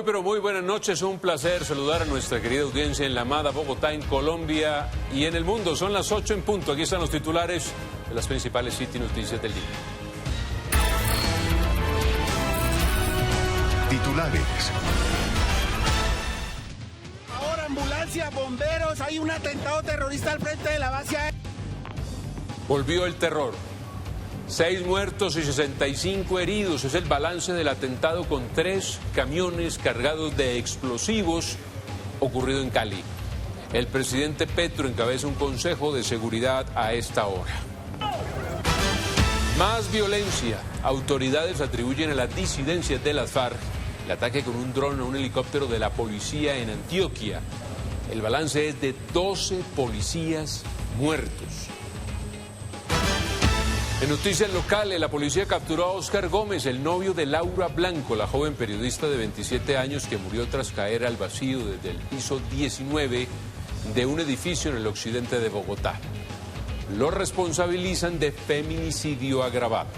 Muy pero muy buenas noches, un placer saludar a nuestra querida audiencia en la amada Bogotá, en Colombia y en el mundo. Son las 8 en punto, aquí están los titulares de las principales City Noticias del día. Titulares. Ahora ambulancia, bomberos, hay un atentado terrorista al frente de la base aérea. Volvió el terror. 6 muertos y 65 heridos es el balance del atentado con 3 camiones cargados de explosivos ocurrido en Cali. El presidente Petro encabeza un consejo de seguridad a esta hora. Más violencia. Autoridades atribuyen a las disidencias de las FARC el ataque con un dron a un helicóptero de la policía en Antioquia. El balance es de 12 policías muertos. En noticias locales, la policía capturó a Oscar Gómez, el novio de Laura Blanco, la joven periodista de 27 años que murió tras caer al vacío desde el piso 19 de un edificio en el occidente de Bogotá. Lo responsabilizan de feminicidio agravado.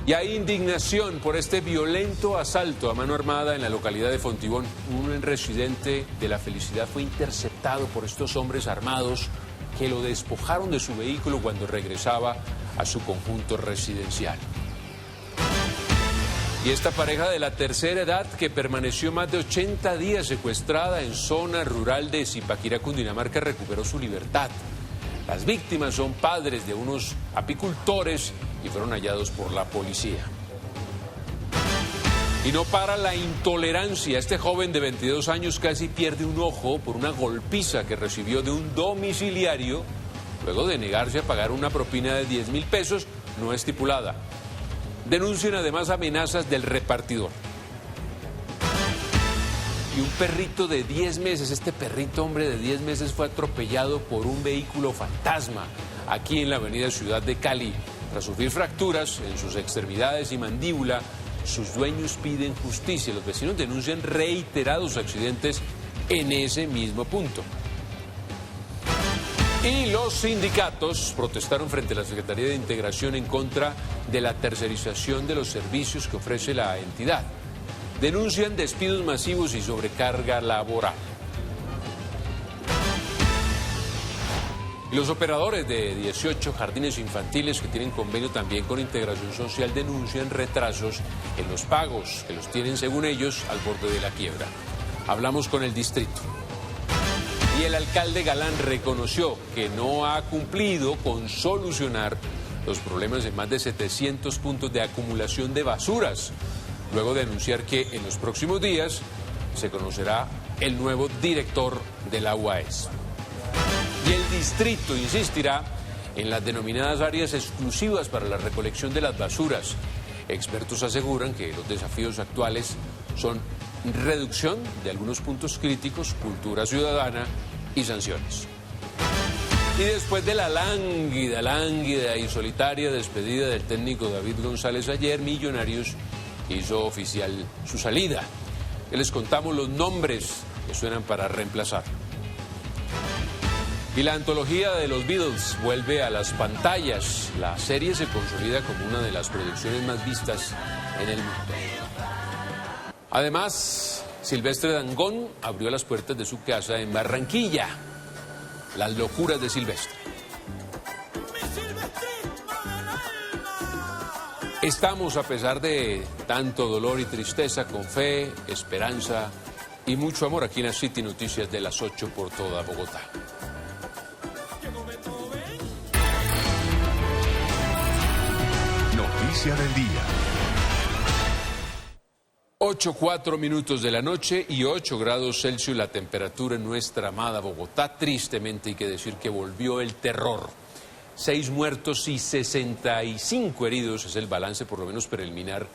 Y hay indignación por este violento asalto a mano armada en la localidad de Fontibón. Un residente de La Felicidad fue interceptado por estos hombres armados que lo despojaron de su vehículo cuando regresaba a su conjunto residencial. Y esta pareja de la tercera edad que permaneció más de 80 días secuestrada en zona rural de Zipaquirá, Cundinamarca, recuperó su libertad. Las víctimas son padres de unos apicultores y fueron hallados por la policía. Y no para la intolerancia. Este joven de 22 años casi pierde un ojo por una golpiza que recibió de un domiciliario luego de negarse a pagar una propina de 10.000 pesos no estipulada. Denuncian además amenazas del repartidor. Y un perrito de 10 meses, este perrito, hombre, de 10 meses fue atropellado por un vehículo fantasma aquí en la avenida Ciudad de Cali. Tras sufrir fracturas en sus extremidades y mandíbula, sus dueños piden justicia. Los vecinos denuncian reiterados accidentes en ese mismo punto. Y los sindicatos protestaron frente a la Secretaría de Integración en contra de la tercerización de los servicios que ofrece la entidad. Denuncian despidos masivos y sobrecarga laboral. Los operadores de 18 jardines infantiles que tienen convenio también con Integración Social denuncian retrasos en los pagos, que los tienen, según ellos, al borde de la quiebra. Hablamos con el distrito. Y el alcalde Galán reconoció que no ha cumplido con solucionar los problemas en más de 700 puntos de acumulación de basuras, luego de anunciar que en los próximos días se conocerá el nuevo director de la UAS. Y el distrito insistirá en las denominadas áreas exclusivas para la recolección de las basuras. Expertos aseguran que los desafíos actuales son reducción de algunos puntos críticos, cultura ciudadana y sanciones. Y después de la lánguida y solitaria despedida del técnico David González ayer, Millonarios hizo oficial su salida. Les contamos los nombres que suenan para reemplazar. Y la antología de los Beatles vuelve a las pantallas. La serie se consolida como una de las producciones más vistas en el mundo. Además, Silvestre Dangond abrió las puertas de su casa en Barranquilla. Las locuras de Silvestre. Estamos, a pesar de tanto dolor y tristeza, con fe, esperanza y mucho amor aquí en las City Noticias de las 8 por toda Bogotá. Noticia del día. 8:04 minutos de la noche y 8 grados Celsius la temperatura en nuestra amada Bogotá. Tristemente hay que decir que volvió el terror. 6 muertos y 65 heridos es el balance, por lo menos preliminar,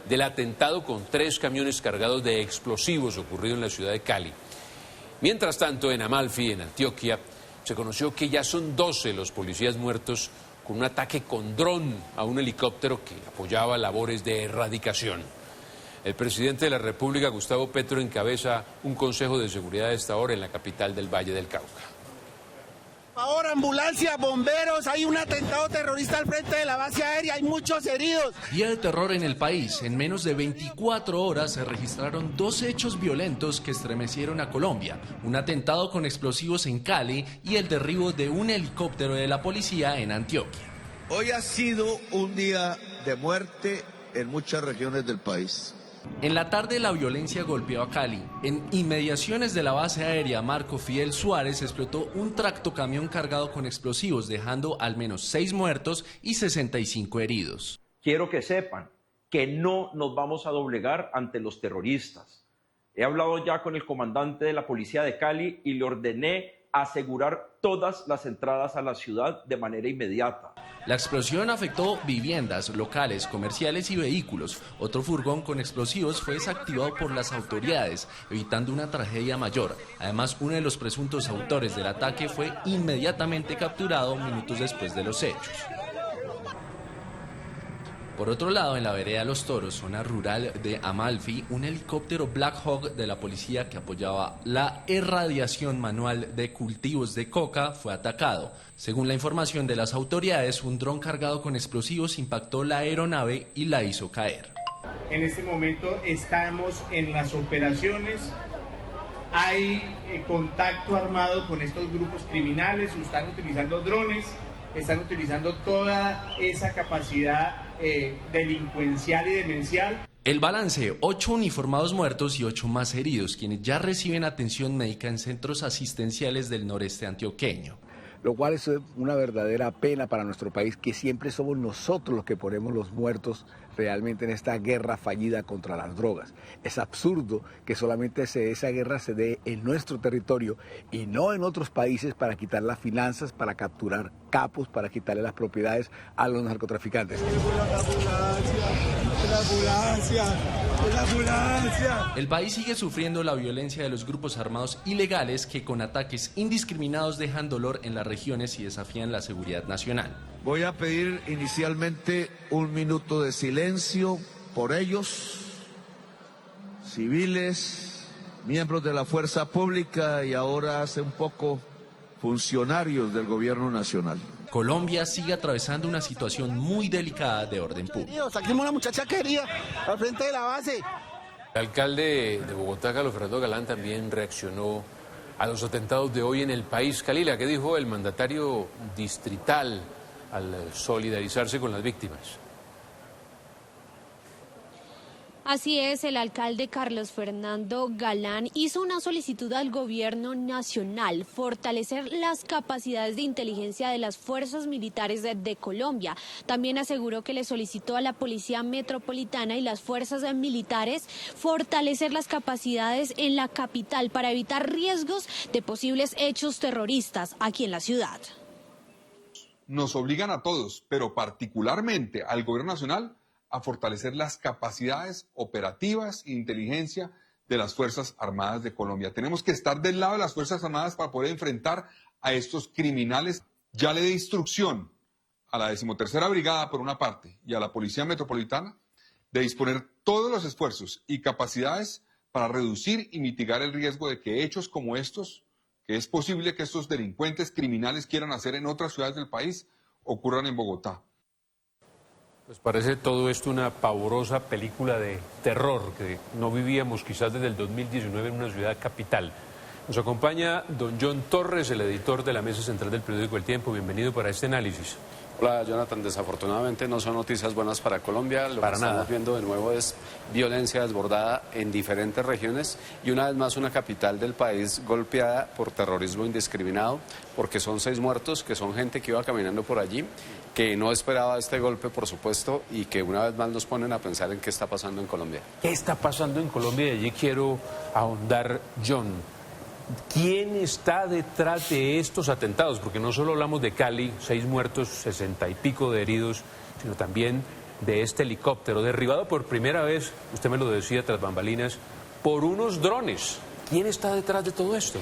del atentado con 3 camiones cargados de explosivos ocurrido en la ciudad de Cali. Mientras tanto, en Amalfi, en Antioquia, se conoció que ya son 12 los policías muertos con un ataque con dron a un helicóptero que apoyaba labores de erradicación. El presidente de la República, Gustavo Petro, encabeza un consejo de seguridad a esta hora en la capital del Valle del Cauca. Ahora ambulancia, bomberos, hay un atentado terrorista al frente de la base aérea, hay muchos heridos. Día de terror en el país. En menos de 24 horas se registraron 2 hechos violentos que estremecieron a Colombia. Un atentado con explosivos en Cali y el derribo de un helicóptero de la policía en Antioquia. Hoy ha sido un día de muerte en muchas regiones del país. En la tarde la violencia golpeó a Cali. En inmediaciones de la base aérea Marco Fidel Suárez explotó un tractocamión cargado con explosivos, dejando al menos 6 muertos y 65 heridos. Quiero que sepan que no nos vamos a doblegar ante los terroristas. He hablado ya con el comandante de la policía de Cali y le ordené asegurar todas las entradas a la ciudad de manera inmediata. La explosión afectó viviendas, locales, comerciales y vehículos. Otro furgón con explosivos fue desactivado por las autoridades, evitando una tragedia mayor. Además, uno de los presuntos autores del ataque fue inmediatamente capturado minutos después de los hechos. Por otro lado, en la vereda Los Toros, zona rural de Amalfi, un helicóptero Black Hawk de la policía que apoyaba la erradiación manual de cultivos de coca fue atacado. Según la información de las autoridades, un dron cargado con explosivos impactó la aeronave y la hizo caer. En este momento estamos en las operaciones. Hay contacto armado con estos grupos criminales, están utilizando drones, están utilizando toda esa capacidad delincuencial y demencial. El balance, 8 uniformados muertos y 8 más heridos, quienes ya reciben atención médica en centros asistenciales del noreste antioqueño. Lo cual es una verdadera pena para nuestro país, que siempre somos nosotros los que ponemos los muertos realmente en esta guerra fallida contra las drogas. Es absurdo que solamente esa guerra se dé en nuestro territorio y no en otros países para quitar las finanzas, para capturar capos, para quitarle las propiedades a los narcotraficantes. El país sigue sufriendo la violencia de los grupos armados ilegales que con ataques indiscriminados dejan dolor en las regiones y desafían la seguridad nacional. Voy a pedir inicialmente un minuto de silencio por ellos, civiles, miembros de la fuerza pública y ahora hace un poco funcionarios del gobierno nacional. Colombia sigue atravesando una situación muy delicada de orden público. Saquemos una muchacha querida al frente de la base. El alcalde de Bogotá, Carlos Fernando Galán, también reaccionó a los atentados de hoy en el país. Kalila, ¿qué dijo el mandatario distrital al solidarizarse con las víctimas? Así es, el alcalde Carlos Fernando Galán hizo una solicitud al gobierno nacional, fortalecer las capacidades de inteligencia de las fuerzas militares de Colombia. También aseguró que le solicitó a la Policía Metropolitana y las fuerzas militares fortalecer las capacidades en la capital para evitar riesgos de posibles hechos terroristas aquí en la ciudad. Nos obligan a todos, pero particularmente al gobierno nacional, a fortalecer las capacidades operativas e inteligencia de las Fuerzas Armadas de Colombia. Tenemos que estar del lado de las Fuerzas Armadas para poder enfrentar a estos criminales. Ya le di instrucción a la 13ª Brigada, por una parte, y a la Policía Metropolitana de disponer todos los esfuerzos y capacidades para reducir y mitigar el riesgo de que hechos como estos, que es posible que estos delincuentes criminales quieran hacer en otras ciudades del país, ocurran en Bogotá. Pues parece todo esto una pavorosa película de terror que no vivíamos quizás desde el 2019 en una ciudad capital. Nos acompaña don John Torres, el editor de la mesa central del periódico El Tiempo. Bienvenido para este análisis. Hola, Jonathan. Desafortunadamente no son noticias buenas para Colombia. Lo que estamos viendo de nuevo es violencia desbordada en diferentes regiones y una vez más una capital del país golpeada por terrorismo indiscriminado, porque son 6 muertos, que son gente que iba caminando por allí, que no esperaba este golpe, por supuesto, y que una vez más nos ponen a pensar en qué está pasando en Colombia. ¿Qué está pasando en Colombia? Y allí quiero ahondar, John. ¿Quién está detrás de estos atentados? Porque no solo hablamos de Cali, 6 muertos, 60 y pico de heridos, sino también de este helicóptero derribado por primera vez, usted me lo decía tras bambalinas, por unos drones. ¿Quién está detrás de todo esto?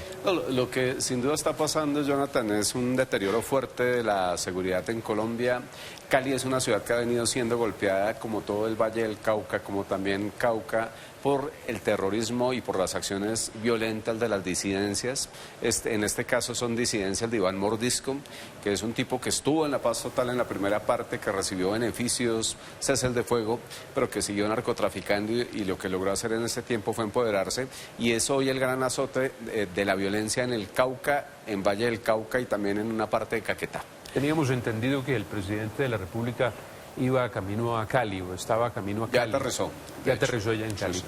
Lo que sin duda está pasando, Jonathan, es un deterioro fuerte de la seguridad en Colombia. Cali es una ciudad que ha venido siendo golpeada, como todo el Valle del Cauca, como también Cauca, por el terrorismo y por las acciones violentas de las disidencias. En este caso son disidencias de Iván Mordisco, que es un tipo que estuvo en la paz total en la primera parte, que recibió beneficios, cese de fuego, pero que siguió narcotraficando y lo que logró hacer en ese tiempo fue empoderarse. Y es hoy el gran azote de la violencia en el Cauca, en Valle del Cauca y también en una parte de Caquetá. Teníamos entendido que el presidente de la República iba camino a Cali o estaba camino a Cali. Ya aterrizó. Ya aterrizó ya en Cali. Sí.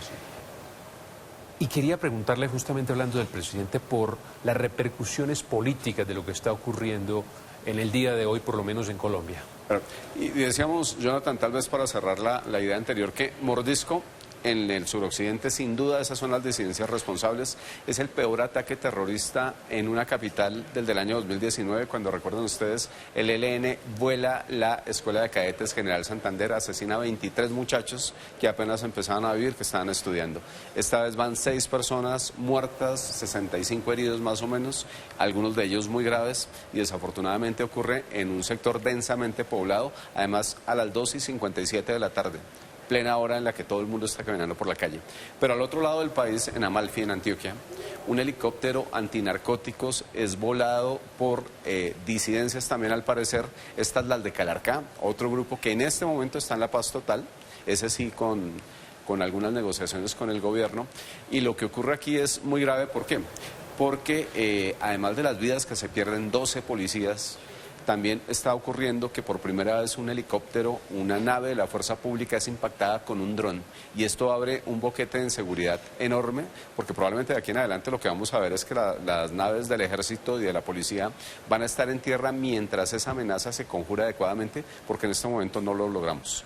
Y quería preguntarle, justamente hablando del presidente, por las repercusiones políticas de lo que está ocurriendo en el día de hoy, por lo menos en Colombia. Y decíamos, Jonathan, tal vez para cerrar la idea anterior, que Mordisco, en el suroccidente, sin duda esas son las disidencias responsables. Es el peor ataque terrorista en una capital del año 2019, cuando, recuerden ustedes, el ELN vuela la Escuela de Cadetes General Santander, asesina a 23 muchachos que apenas empezaban a vivir, que estaban estudiando. Esta vez van 6 personas muertas, 65 heridos más o menos, algunos de ellos muy graves, y desafortunadamente ocurre en un sector densamente poblado, además a las 2:57 de la tarde. Plena hora en la que todo el mundo está caminando por la calle. Pero al otro lado del país, en Amalfi, en Antioquia, un helicóptero antinarcóticos es volado por disidencias también, al parecer. Esta es la de Calarcá, otro grupo que en este momento está en la paz total, ese sí con algunas negociaciones con el gobierno. Y lo que ocurre aquí es muy grave, ¿por qué? Porque además de las vidas que se pierden, 12 policías, también está ocurriendo que por primera vez un helicóptero, una nave de la fuerza pública es impactada con un dron, y esto abre un boquete de inseguridad enorme, porque probablemente de aquí en adelante lo que vamos a ver es que las naves del ejército y de la policía van a estar en tierra mientras esa amenaza se conjura adecuadamente, porque en este momento no lo logramos.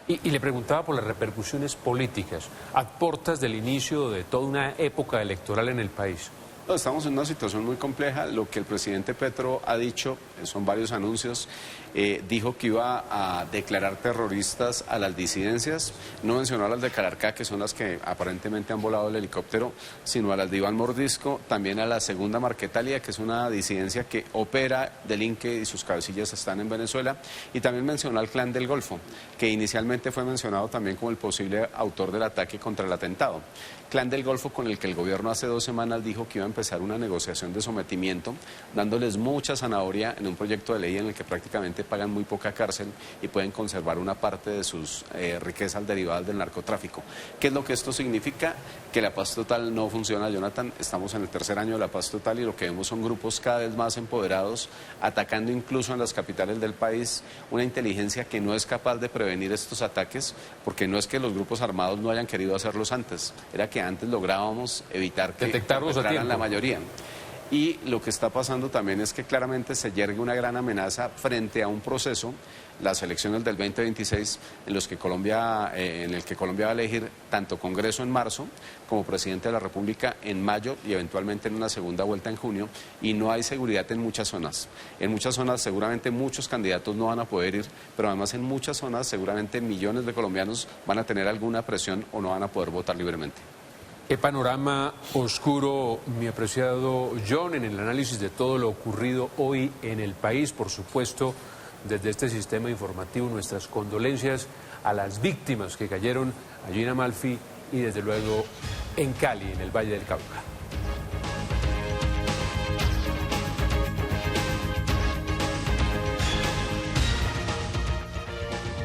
Y le preguntaba por las repercusiones políticas, a portas del inicio de toda una época electoral en el país. Estamos en una situación muy compleja. Lo que el presidente Petro ha dicho, son varios anuncios, dijo que iba a declarar terroristas a las disidencias, no mencionó a las de Calarcá, que son las que aparentemente han volado el helicóptero, sino a las de Iván Mordisco, también a la segunda Marquetalia, que es una disidencia que opera, delinque y sus cabecillas están en Venezuela, y también mencionó al Clan del Golfo, que inicialmente fue mencionado también como el posible autor del ataque contra el atentado. Clan del Golfo, con el que el gobierno hace 2 semanas dijo que iba a empezar una negociación de sometimiento, dándoles mucha zanahoria en un proyecto de ley en el que prácticamente pagan muy poca cárcel y pueden conservar una parte de sus riquezas derivadas del narcotráfico. ¿Qué es lo que esto significa? Que la paz total no funciona, Jonathan. Estamos en el 3er año de la paz total y lo que vemos son grupos cada vez más empoderados, atacando incluso en las capitales del país, una inteligencia que no es capaz de prevenir estos ataques, porque no es que los grupos armados no hayan querido hacerlos antes, era que antes lográbamos evitar que detectarlos a tiempo. La mayoría. Y lo que está pasando también es que claramente se yergue una gran amenaza frente a un proceso, las elecciones del 2026, en el que Colombia va a elegir tanto Congreso en marzo como presidente de la República en mayo y eventualmente en una segunda vuelta en junio, y no hay seguridad en muchas zonas. En muchas zonas seguramente muchos candidatos no van a poder ir, pero además en muchas zonas seguramente millones de colombianos van a tener alguna presión o no van a poder votar libremente. Qué panorama oscuro, mi apreciado John, en el análisis de todo lo ocurrido hoy en el país. Por supuesto, desde este sistema informativo, nuestras condolencias a las víctimas que cayeron allí en Amalfi y desde luego en Cali, en el Valle del Cauca.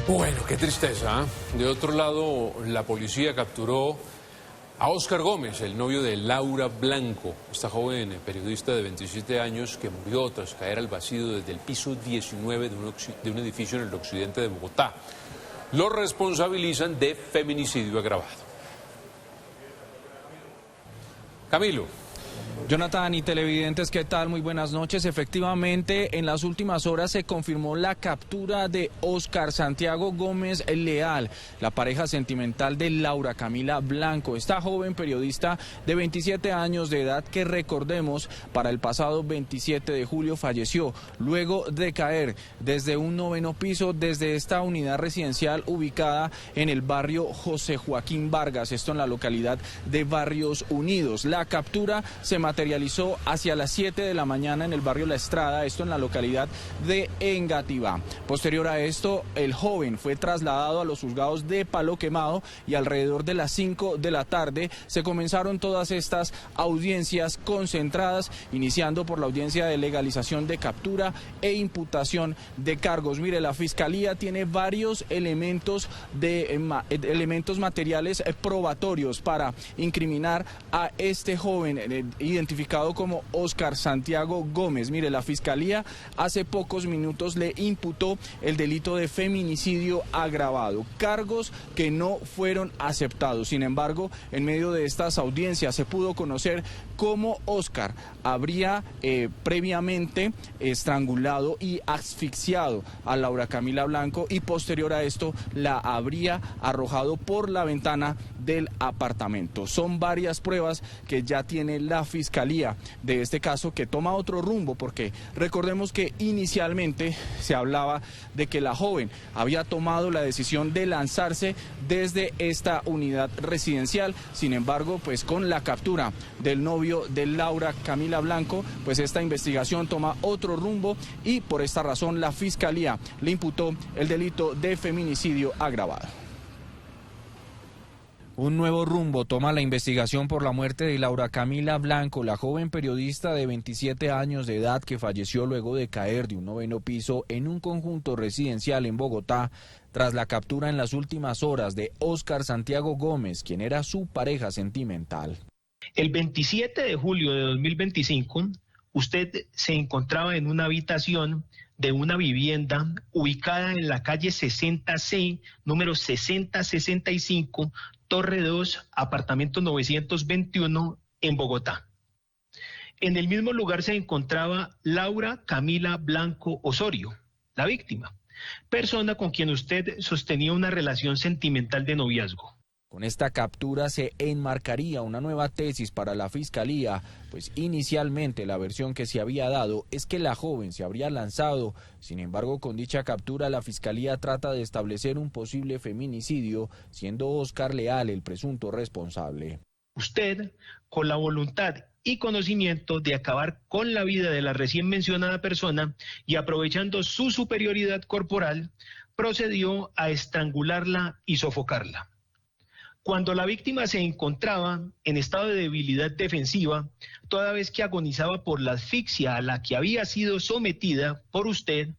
Bueno, qué tristeza, ¿eh? De otro lado, la policía capturó a Óscar Gómez, el novio de Laura Blanco, esta joven periodista de 27 años que murió tras caer al vacío desde el piso 19 de un edificio en el occidente de Bogotá. Lo responsabilizan de feminicidio agravado. Camilo. Jonathan y televidentes, ¿qué tal? Muy buenas noches. Efectivamente, en las últimas horas se confirmó la captura de Óscar Santiago Gómez Leal, la pareja sentimental de Laura Camila Blanco, esta joven periodista de 27 años de edad que, recordemos, para el pasado 27 de julio falleció luego de caer desde un 9º piso desde esta unidad residencial ubicada en el barrio José Joaquín Vargas, esto en la localidad de Barrios Unidos. La captura se materializó hacia las 7 de la mañana en el barrio La Estrada, esto en la localidad de Engativá. Posterior a esto, el joven fue trasladado a los juzgados de Palo Quemado y alrededor de las 5 de la tarde se comenzaron todas estas audiencias concentradas, iniciando por la audiencia de legalización de captura e imputación de cargos. Mire, la Fiscalía tiene varios elementos materiales probatorios para incriminar a este joven identificado como Óscar Santiago Gómez. Mire, la Fiscalía hace pocos minutos le imputó el delito de feminicidio agravado, cargos que no fueron aceptados. Sin embargo, en medio de estas audiencias se pudo conocer cómo Óscar habría previamente estrangulado y asfixiado a Laura Camila Blanco y posterior a esto la habría arrojado por la ventana del apartamento. Son varias pruebas que ya tiene la Fiscalía de este caso, que toma otro rumbo, porque recordemos que inicialmente se hablaba de que la joven había tomado la decisión de lanzarse desde esta unidad residencial. Sin embargo, pues con la captura del novio de Laura Camila Blanco, pues esta investigación toma otro rumbo y por esta razón la Fiscalía le imputó el delito de feminicidio agravado. Un nuevo rumbo toma la investigación por la muerte de Laura Camila Blanco, la joven periodista de 27 años de edad que falleció luego de caer de un 9º piso en un conjunto residencial en Bogotá, tras la captura en las últimas horas de Óscar Santiago Gómez, quien era su pareja sentimental. El 27 de julio de 2025, usted se encontraba en una habitación de una vivienda ubicada en la calle 60C, número 6065, Torre 2, apartamento 921, en Bogotá. En el mismo lugar se encontraba Laura Camila Blanco Osorio, la víctima, persona con quien usted sostenía una relación sentimental de noviazgo. Con esta captura se enmarcaría una nueva tesis para la Fiscalía, pues inicialmente la versión que se había dado es que la joven se habría lanzado. Sin embargo, con dicha captura la Fiscalía trata de establecer un posible feminicidio, siendo Óscar Leal el presunto responsable. Usted, con la voluntad y conocimiento de acabar con la vida de la recién mencionada persona y aprovechando su superioridad corporal, procedió a estrangularla y sofocarla. Cuando la víctima se encontraba en estado de debilidad defensiva, toda vez que agonizaba por la asfixia a la que había sido sometida por usted.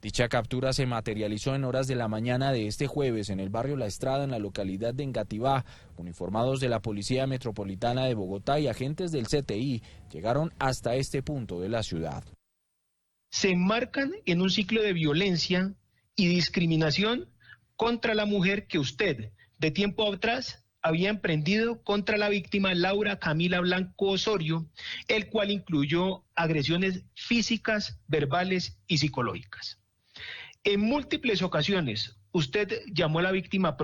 Dicha captura se materializó en horas de la mañana de este jueves en el barrio La Estrada, en la localidad de Engativá. Uniformados de la Policía Metropolitana de Bogotá y agentes del CTI llegaron hasta este punto de la ciudad. Se enmarcan en un ciclo de violencia y discriminación contra la mujer que usted, de tiempo atrás, había emprendido contra la víctima Laura Camila Blanco Osorio, el cual incluyó agresiones físicas, verbales y psicológicas. En múltiples ocasiones, usted llamó a la víctima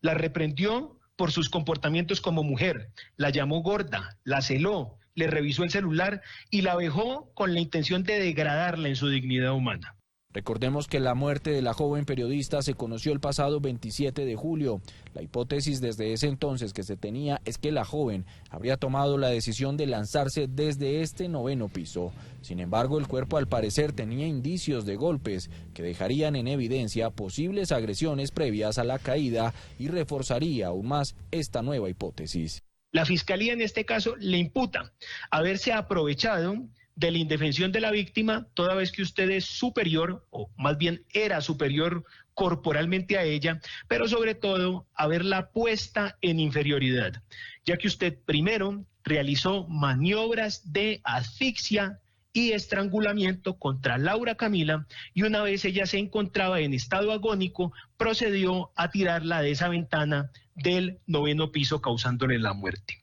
la reprendió por sus comportamientos como mujer, la llamó gorda, la celó, le revisó el celular y la vejó con la intención de degradarla en su dignidad humana. Recordemos que la muerte de la joven periodista se conoció el pasado 27 de julio. La hipótesis desde ese entonces que se tenía es que la joven habría tomado la decisión de lanzarse desde este 9º piso. Sin embargo, el cuerpo al parecer tenía indicios de golpes que dejarían en evidencia posibles agresiones previas a la caída y reforzaría aún más esta nueva hipótesis. La Fiscalía en este caso le imputa haberse aprovechado de la indefensión de la víctima, toda vez que usted es superior, o más bien era superior corporalmente a ella, pero sobre todo haberla puesta en inferioridad, ya que usted primero realizó maniobras de asfixia y estrangulamiento contra Laura Camila y una vez ella se encontraba en estado agónico, procedió a tirarla de esa ventana del 9º piso, causándole la muerte.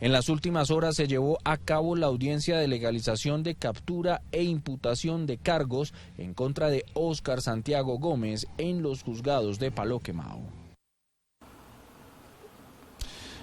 En las últimas horas se llevó a cabo la audiencia de legalización de captura e imputación de cargos en contra de Óscar Santiago Gómez en los juzgados de Palo Quemado.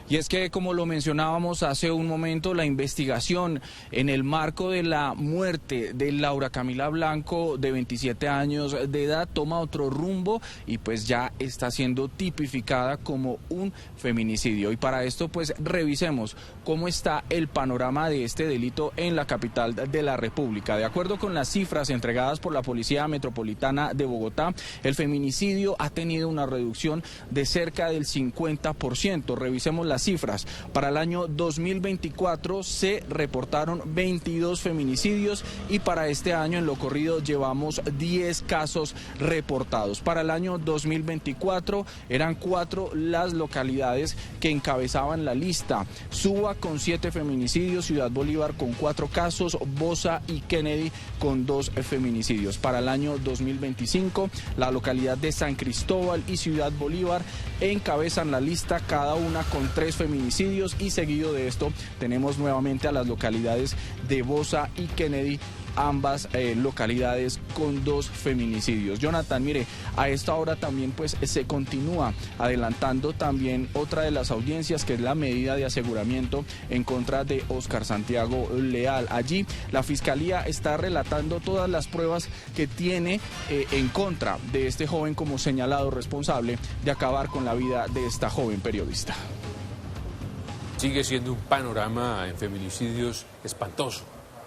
Y es que, como lo mencionábamos hace un momento, la investigación en el marco de la muerte de Laura Camila Blanco, de 27 años de edad, toma otro rumbo y pues ya está siendo tipificada como un feminicidio. Y para esto pues revisemos cómo está el panorama de este delito en la capital de la República. De acuerdo con las cifras entregadas por la Policía Metropolitana de Bogotá, el feminicidio ha tenido una reducción de cerca del 50%. Revisemos las cifras. Para el año 2024 se reportaron 22 feminicidios y para este año en lo corrido llevamos 10 casos reportados. Para el año 2024 eran 4 las localidades que encabezaban la lista. Suba con 7 feminicidios, Ciudad Bolívar con 4 casos, Bosa y Kennedy con 2 feminicidios. Para el año 2025 la localidad de San Cristóbal y Ciudad Bolívar encabezan la lista, cada una con 3 feminicidios, y seguido de esto tenemos nuevamente a las localidades de Bosa y Kennedy, ambas localidades con 2 feminicidios. Jonathan, mire, a esta hora también pues se continúa adelantando también otra de las audiencias, que es la medida de aseguramiento en contra de Óscar Santiago Leal. Allí la Fiscalía está relatando todas las pruebas que tiene en contra de este joven como señalado responsable de acabar con la vida de esta joven periodista. Sigue siendo un panorama en feminicidios espantoso,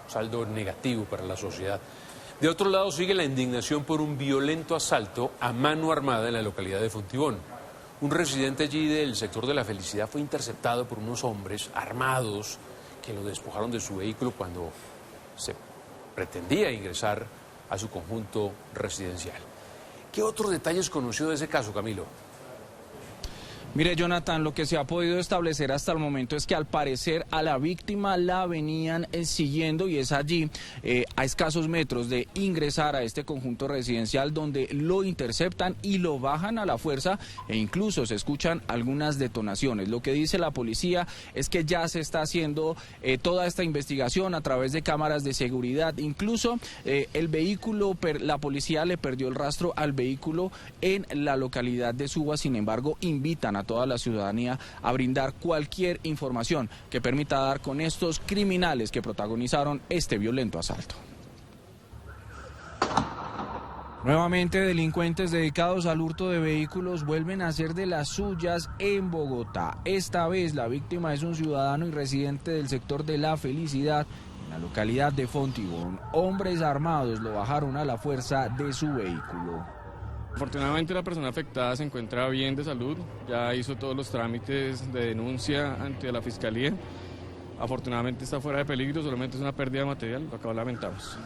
saldo negativo para la sociedad. De otro lado, sigue la indignación por un violento asalto a mano armada en la localidad de Fontibón. Un residente allí del sector de La Felicidad fue interceptado por unos hombres armados que lo despojaron de su vehículo cuando se pretendía ingresar a su conjunto residencial. ¿Qué otros detalles conoció de ese caso, Camilo? Mire, Jonathan, lo que se ha podido establecer hasta el momento es que al parecer a la víctima la venían siguiendo, y es allí, a escasos metros de ingresar a este conjunto residencial, donde lo interceptan y lo bajan a la fuerza, e incluso se escuchan algunas detonaciones. Lo que dice la policía es que ya se está haciendo toda esta investigación a través de cámaras de seguridad. Incluso el vehículo, la policía le perdió el rastro al vehículo en la localidad de Suba. Sin embargo, invitan a toda la ciudadanía a brindar cualquier información que permita dar con estos criminales que protagonizaron este violento asalto. Nuevamente, delincuentes dedicados al hurto de vehículos vuelven a hacer de las suyas en Bogotá. Esta vez la víctima es un ciudadano y residente del sector de La Felicidad, en la localidad de Fontibón. Hombres armados lo bajaron a la fuerza de su vehículo. Afortunadamente la persona afectada se encuentra bien de salud, ya hizo todos los trámites de denuncia ante la Fiscalía. Afortunadamente está fuera de peligro, solamente es una pérdida de material, lo que lamentamos.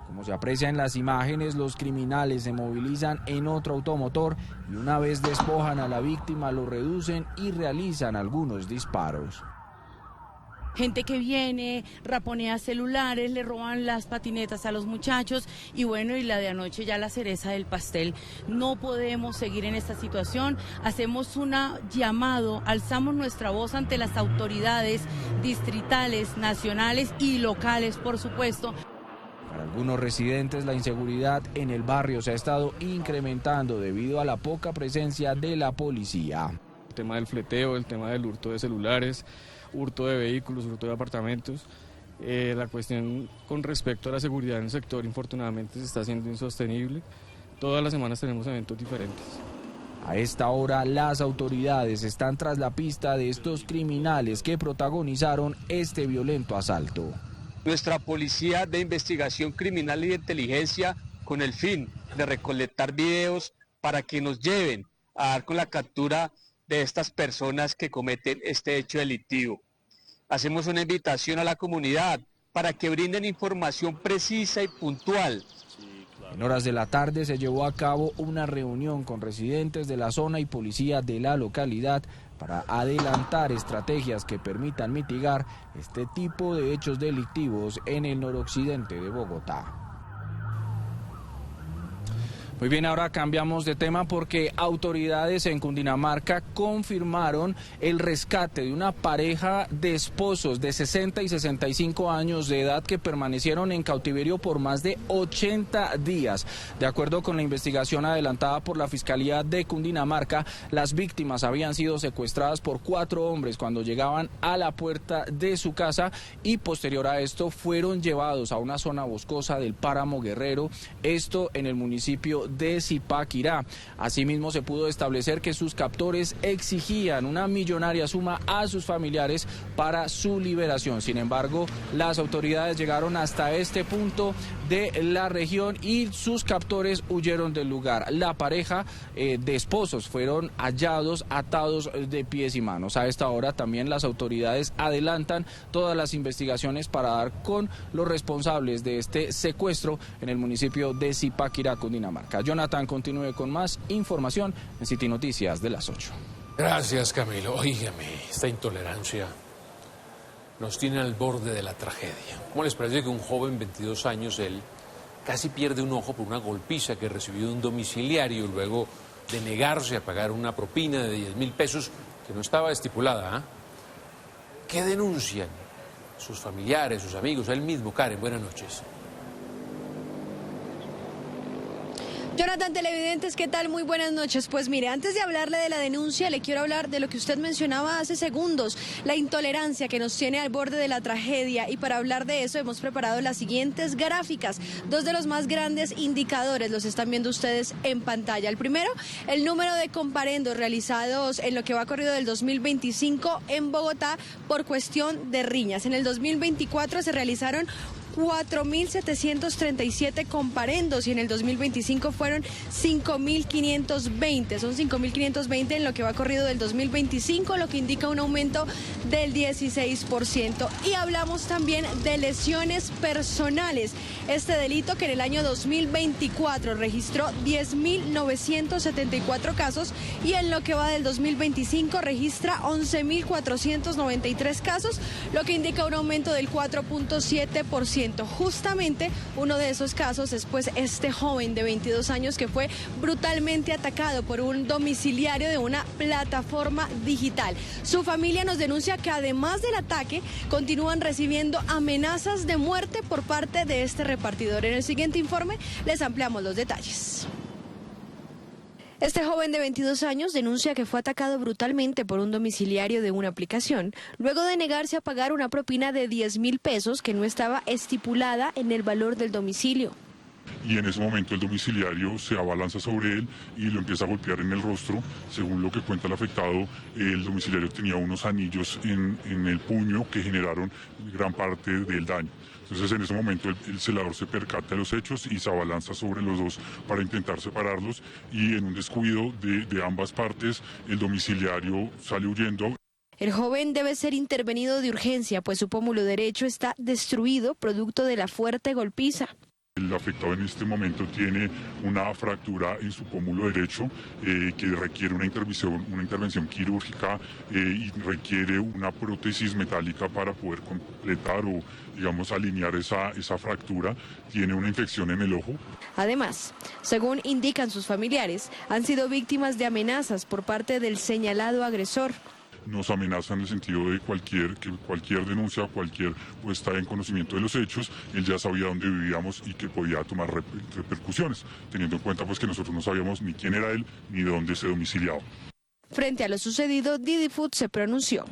Como se aprecia en las imágenes, los criminales se movilizan en otro automotor y una vez despojan a la víctima lo reducen y realizan algunos disparos. Gente que viene, raponea celulares, le roban las patinetas a los muchachos y bueno, y la de anoche ya la cereza del pastel. No podemos seguir en esta situación, hacemos un llamado, alzamos nuestra voz ante las autoridades distritales, nacionales y locales, por supuesto. Para algunos residentes, la inseguridad en el barrio se ha estado incrementando debido a la poca presencia de la policía. El tema del fleteo, el tema del hurto de celulares, hurto de vehículos, hurto de apartamentos. La cuestión con respecto a la seguridad en el sector, infortunadamente, se está haciendo insostenible. Todas las semanas tenemos eventos diferentes. A esta hora, las autoridades están tras la pista de estos criminales que protagonizaron este violento asalto. Nuestra policía de investigación criminal y de inteligencia, con el fin de recolectar videos para que nos lleven a dar con la captura de estas personas que cometen este hecho delictivo. Hacemos una invitación a la comunidad para que brinden información precisa y puntual. En horas de la tarde se llevó a cabo una reunión con residentes de la zona y policía de la localidad para adelantar estrategias que permitan mitigar este tipo de hechos delictivos en el noroccidente de Bogotá. Muy bien, ahora cambiamos de tema porque autoridades en Cundinamarca confirmaron el rescate de una pareja de esposos de 60 y 65 años de edad que permanecieron en cautiverio por más de 80 días. De acuerdo con la investigación adelantada por la Fiscalía de Cundinamarca, las víctimas habían sido secuestradas por 4 hombres cuando llegaban a la puerta de su casa y posterior a esto fueron llevados a una zona boscosa del Páramo Guerrero, esto en el municipio de Zipaquirá. Asimismo, se pudo establecer que sus captores exigían una millonaria suma a sus familiares para su liberación. Sin embargo, las autoridades llegaron hasta este punto de la región y sus captores huyeron del lugar. La pareja de esposos fueron hallados atados de pies y manos. A esta hora también las autoridades adelantan todas las investigaciones para dar con los responsables de este secuestro en el municipio de Zipaquirá, Cundinamarca. Jonathan, continúe con más información en City Noticias de las 8. Gracias, Camilo. Óigame, esta intolerancia nos tiene al borde de la tragedia. ¿Cómo les parece que un joven, 22 años, él casi pierde un ojo por una golpiza que recibió de un domiciliario luego de negarse a pagar una propina de 10.000 pesos que no estaba estipulada? ¿Eh? ¿Qué denuncian sus familiares, sus amigos, a él mismo? Karen, buenas noches. Jonathan, televidentes, ¿qué tal? Muy buenas noches. Pues mire, antes de hablarle de la denuncia, le quiero hablar de lo que usted mencionaba hace segundos, la intolerancia que nos tiene al borde de la tragedia. Y para hablar de eso hemos preparado las siguientes gráficas. 2 de los más grandes indicadores los están viendo ustedes en pantalla. El primero, el número de comparendos realizados en lo que va corrido del 2025 en Bogotá por cuestión de riñas. En el 2024 se realizaron 4.737 comparendos y en el 2025 fueron 5.520. Son 5.520 en lo que va corrido del 2025, lo que indica un aumento del 16%. Y hablamos también de lesiones personales. Este delito que en el año 2024 registró 10.974 casos y en lo que va del 2025 registra 11.493 casos, lo que indica un aumento del 4.7%. Justamente uno de esos casos es pues este joven de 22 años que fue brutalmente atacado por un domiciliario de una plataforma digital. Su familia nos denuncia que además del ataque continúan recibiendo amenazas de muerte por parte de este repartidor. En el siguiente informe les ampliamos los detalles. Este joven de 22 años denuncia que fue atacado brutalmente por un domiciliario de una aplicación, luego de negarse a pagar una propina de 10.000 pesos que no estaba estipulada en el valor del domicilio. Y en ese momento el domiciliario se abalanza sobre él y lo empieza a golpear en el rostro. Según lo que cuenta el afectado, el domiciliario tenía unos anillos en el puño que generaron gran parte del daño. Entonces en ese momento el celador se percata de los hechos y se abalanza sobre los dos para intentar separarlos y en un descuido de ambas partes el domiciliario sale huyendo. El joven debe ser intervenido de urgencia, pues su pómulo derecho está destruido producto de la fuerte golpiza. El afectado en este momento tiene una fractura en su pómulo derecho que requiere una intervención quirúrgica y requiere una prótesis metálica para poder completar o, digamos, alinear esa fractura. Tiene una infección en el ojo. Además, según indican sus familiares, han sido víctimas de amenazas por parte del señalado agresor. Nos amenazan en el sentido de que cualquier denuncia, cualquier puesta en conocimiento de los hechos, él ya sabía dónde vivíamos y que podía tomar repercusiones, teniendo en cuenta pues que nosotros no sabíamos ni quién era él ni de dónde se domiciliaba. Frente a lo sucedido, Didi Food se pronunció.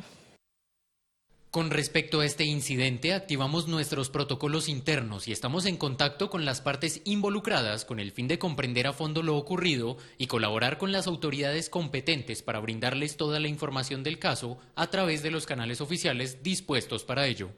Con respecto a este incidente, activamos nuestros protocolos internos y estamos en contacto con las partes involucradas con el fin de comprender a fondo lo ocurrido y colaborar con las autoridades competentes para brindarles toda la información del caso a través de los canales oficiales dispuestos para ello.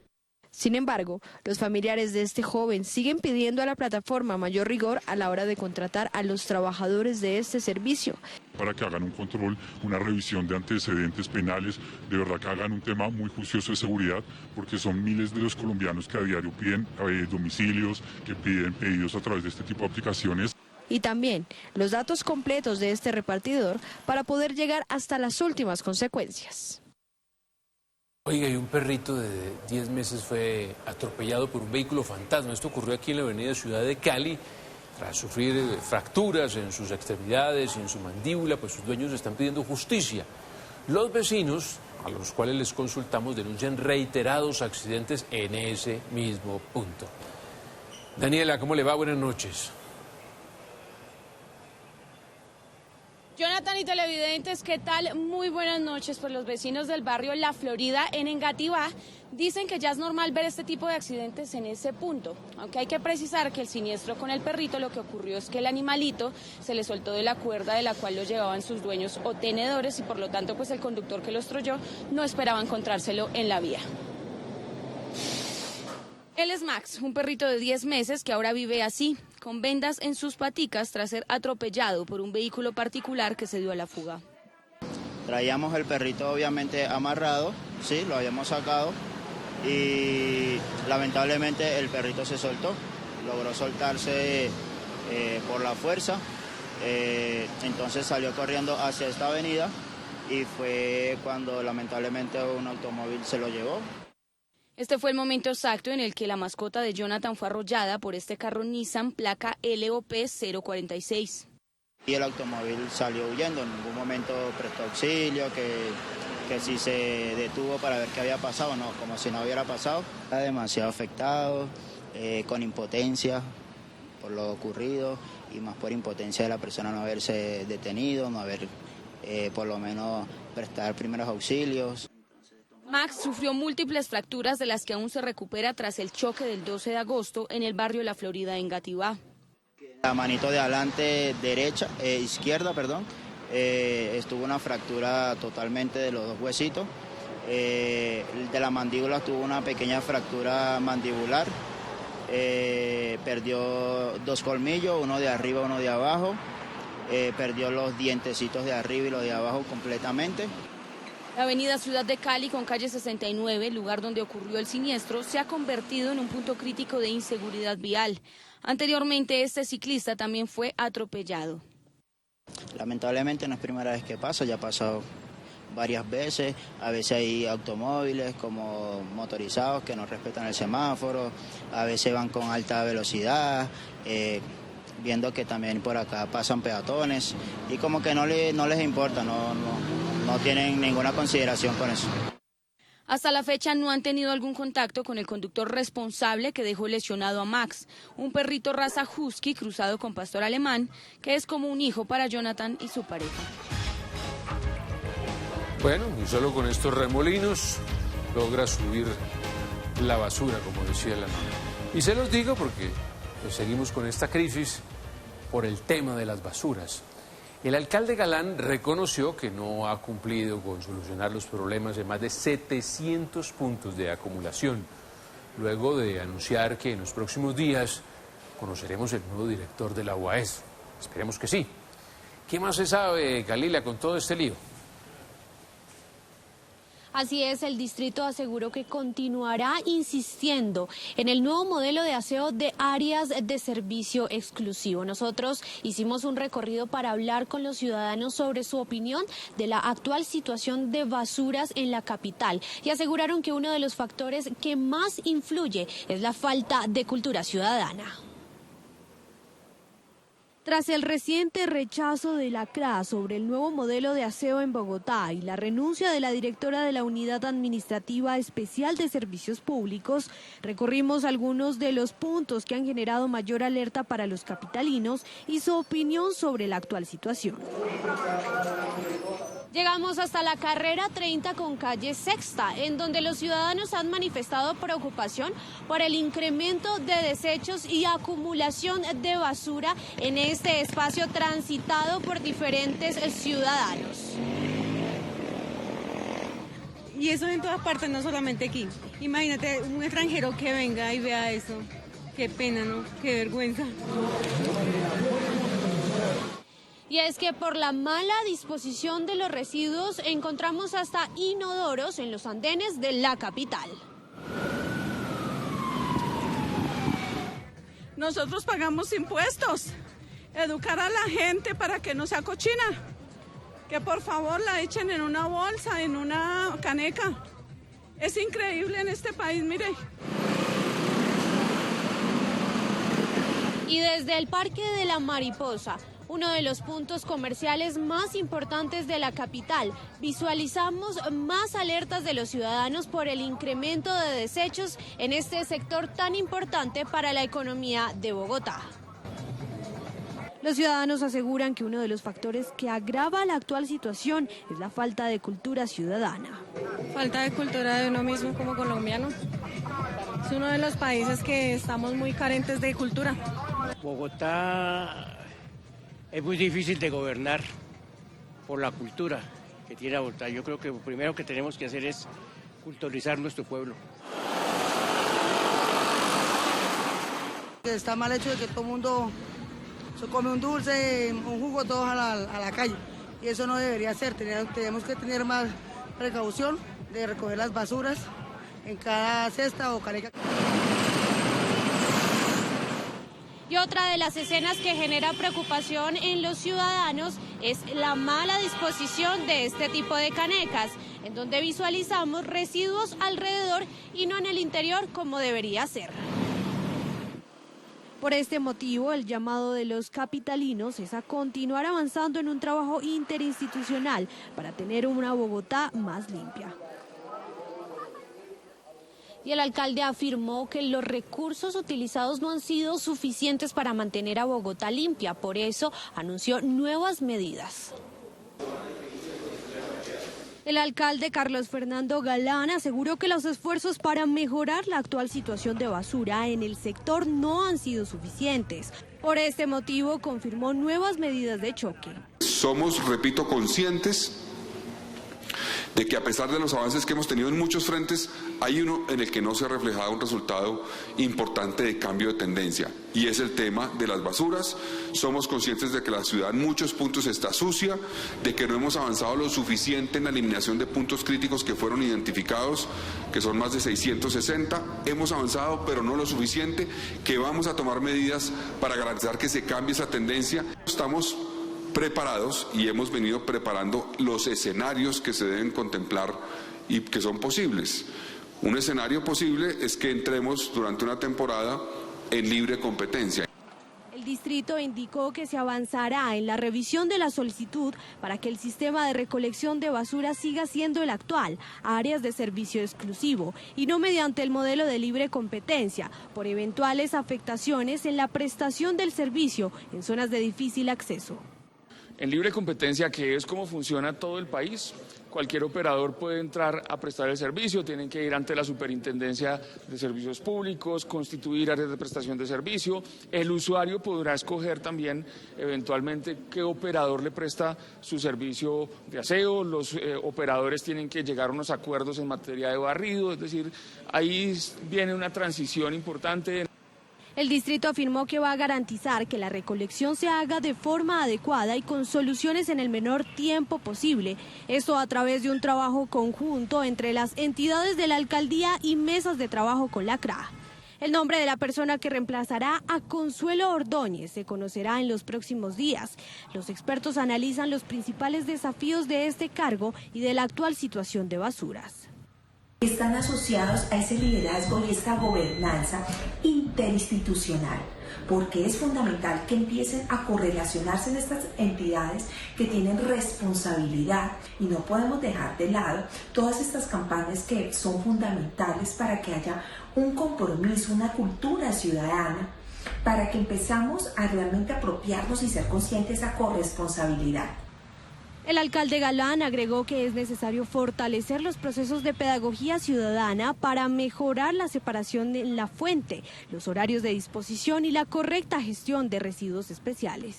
Sin embargo, los familiares de este joven siguen pidiendo a la plataforma mayor rigor a la hora de contratar a los trabajadores de este servicio. Para que hagan un control, una revisión de antecedentes penales, de verdad que hagan un tema muy juicioso de seguridad, porque son miles de los colombianos que a diario piden domicilios, que piden pedidos a través de este tipo de aplicaciones. Y también los datos completos de este repartidor para poder llegar hasta las últimas consecuencias. Oiga, y un perrito de 10 meses fue atropellado por un vehículo fantasma. Esto ocurrió aquí en la avenida Ciudad de Cali Tras sufrir fracturas en sus extremidades y en su mandíbula, pues sus dueños están pidiendo justicia. Los vecinos, a los cuales les consultamos, denuncian reiterados accidentes en ese mismo punto. Daniela, ¿cómo le va? Buenas noches. Jonathan y televidentes, ¿qué tal? Muy buenas noches. Pues los vecinos del barrio La Florida en Engativá dicen que ya es normal ver este tipo de accidentes en ese punto. Aunque hay que precisar que el siniestro con el perrito, lo que ocurrió es que el animalito se le soltó de la cuerda de la cual lo llevaban sus dueños o tenedores y por lo tanto pues el conductor que lo estrelló no esperaba encontrárselo en la vía. Él es Max, un perrito de 10 meses que ahora vive así, con vendas en sus paticas tras ser atropellado por un vehículo particular que se dio a la fuga. Traíamos el perrito obviamente amarrado, sí, lo habíamos sacado y lamentablemente el perrito se soltó, logró soltarse por la fuerza, entonces salió corriendo hacia esta avenida y fue cuando lamentablemente un automóvil se lo llevó. Este fue el momento exacto en el que la mascota de Jonathan fue arrollada por este carro Nissan placa LOP 046. Y el automóvil salió huyendo, en ningún momento prestó auxilio, que si se detuvo para ver qué había pasado, no, como si no hubiera pasado. Está demasiado afectado, con impotencia por lo ocurrido y más por impotencia de la persona no haberse detenido, no haber por lo menos prestar primeros auxilios. Max sufrió múltiples fracturas de las que aún se recupera tras el choque del 12 de agosto en el barrio La Florida en Engativá. La manito de adelante izquierda, estuvo una fractura totalmente de los dos huesitos. De la mandíbula tuvo una pequeña fractura mandibular. Perdió 2 colmillos, uno de arriba, uno de abajo. Perdió los dientecitos de arriba y los de abajo completamente. La avenida Ciudad de Cali con calle 69, lugar donde ocurrió el siniestro, se ha convertido en un punto crítico de inseguridad vial. Anteriormente, este ciclista también fue atropellado. Lamentablemente no es primera vez que pasa, ya ha pasado varias veces. A veces hay automóviles como motorizados que no respetan el semáforo, a veces van con alta velocidad, viendo que también por acá pasan peatones y como que no les importa, no tienen ninguna consideración con eso. Hasta la fecha no han tenido algún contacto con el conductor responsable que dejó lesionado a Max, un perrito raza husky cruzado con pastor alemán, que es como un hijo para Jonathan y su pareja. Bueno, y solo con estos remolinos logra subir la basura, como decía la mamá. Y se los digo porque pues, seguimos con esta crisis por el tema de las basuras. El alcalde Galán reconoció que no ha cumplido con solucionar los problemas de más de 700 puntos de acumulación, luego de anunciar que en los próximos días conoceremos el nuevo director de la UAS. Esperemos que sí. ¿Qué más se sabe, Galila, con todo este lío? Así es, el distrito aseguró que continuará insistiendo en el nuevo modelo de aseo de áreas de servicio exclusivo. Nosotros hicimos un recorrido para hablar con los ciudadanos sobre su opinión de la actual situación de basuras en la capital y aseguraron que uno de los factores que más influye es la falta de cultura ciudadana. Tras el reciente rechazo de la CRA sobre el nuevo modelo de aseo en Bogotá y la renuncia de la directora de la Unidad Administrativa Especial de Servicios Públicos, recorrimos algunos de los puntos que han generado mayor alerta para los capitalinos y su opinión sobre la actual situación. Llegamos hasta la carrera 30 con calle Sexta, en donde los ciudadanos han manifestado preocupación por el incremento de desechos y acumulación de basura en este espacio transitado por diferentes ciudadanos. Y eso en todas partes, no solamente aquí. Imagínate un extranjero que venga y vea eso. Qué pena, ¿no? Qué vergüenza. Y es que por la mala disposición de los residuos encontramos hasta inodoros en los andenes de la capital. Nosotros pagamos impuestos. Educar a la gente para que no sea cochina. Que por favor la echen en una bolsa, en una caneca. Es increíble en este país, mire. Y desde el Parque de la Mariposa, uno de los puntos comerciales más importantes de la capital, visualizamos más alertas de los ciudadanos por el incremento de desechos en este sector tan importante para la economía de Bogotá. Los ciudadanos aseguran que uno de los factores que agrava la actual situación es la falta de cultura ciudadana. Falta de cultura de uno mismo como colombiano. Es uno de los países que estamos muy carentes de cultura. Bogotá es muy difícil de gobernar por la cultura que tiene Bogotá. Yo creo que lo primero que tenemos que hacer es culturizar nuestro pueblo. Está mal hecho de que todo el mundo se come un dulce, un jugo, todos a la calle. Y eso no debería ser. Tenemos que tener más precaución de recoger las basuras en cada cesta o caneca. Y otra de las escenas que genera preocupación en los ciudadanos es la mala disposición de este tipo de canecas, en donde visualizamos residuos alrededor y no en el interior como debería ser. Por este motivo, el llamado de los capitalinos es a continuar avanzando en un trabajo interinstitucional para tener una Bogotá más limpia. Y el alcalde afirmó que los recursos utilizados no han sido suficientes para mantener a Bogotá limpia, por eso anunció nuevas medidas. El alcalde Carlos Fernando Galán aseguró que los esfuerzos para mejorar la actual situación de basura en el sector no han sido suficientes. Por este motivo confirmó nuevas medidas de choque. Somos, repito, conscientes de que a pesar de los avances que hemos tenido en muchos frentes, hay uno en el que no se ha reflejado un resultado importante de cambio de tendencia, y es el tema de las basuras. Somos conscientes de que la ciudad en muchos puntos está sucia, de que no hemos avanzado lo suficiente en la eliminación de puntos críticos que fueron identificados, que son más de 660. Hemos avanzado, pero no lo suficiente, que vamos a tomar medidas para garantizar que se cambie esa tendencia. Estamos preparados y hemos venido preparando los escenarios que se deben contemplar y que son posibles. Un escenario posible es que entremos durante una temporada en libre competencia. El distrito indicó que se avanzará en la revisión de la solicitud para que el sistema de recolección de basura siga siendo el actual, áreas de servicio exclusivo, y no mediante el modelo de libre competencia, por eventuales afectaciones en la prestación del servicio en zonas de difícil acceso. En libre competencia, que es como funciona todo el país, cualquier operador puede entrar a prestar el servicio, tienen que ir ante la Superintendencia de Servicios Públicos, constituir áreas de prestación de servicio. El usuario podrá escoger también eventualmente qué operador le presta su servicio de aseo. Los operadores tienen que llegar a unos acuerdos en materia de barrido, es decir, ahí viene una transición importante. El distrito afirmó que va a garantizar que la recolección se haga de forma adecuada y con soluciones en el menor tiempo posible. Esto a través de un trabajo conjunto entre las entidades de la alcaldía y mesas de trabajo con la CRA. El nombre de la persona que reemplazará a Consuelo Ordóñez se conocerá en los próximos días. Los expertos analizan los principales desafíos de este cargo y de la actual situación de basuras. Están asociados a ese liderazgo y esta gobernanza interinstitucional, porque es fundamental que empiecen a correlacionarse en estas entidades que tienen responsabilidad, y no podemos dejar de lado todas estas campañas que son fundamentales para que haya un compromiso, una cultura ciudadana, para que empezamos a realmente apropiarnos y ser conscientes de esa corresponsabilidad. El alcalde Galán agregó que es necesario fortalecer los procesos de pedagogía ciudadana para mejorar la separación en la fuente, los horarios de disposición y la correcta gestión de residuos especiales.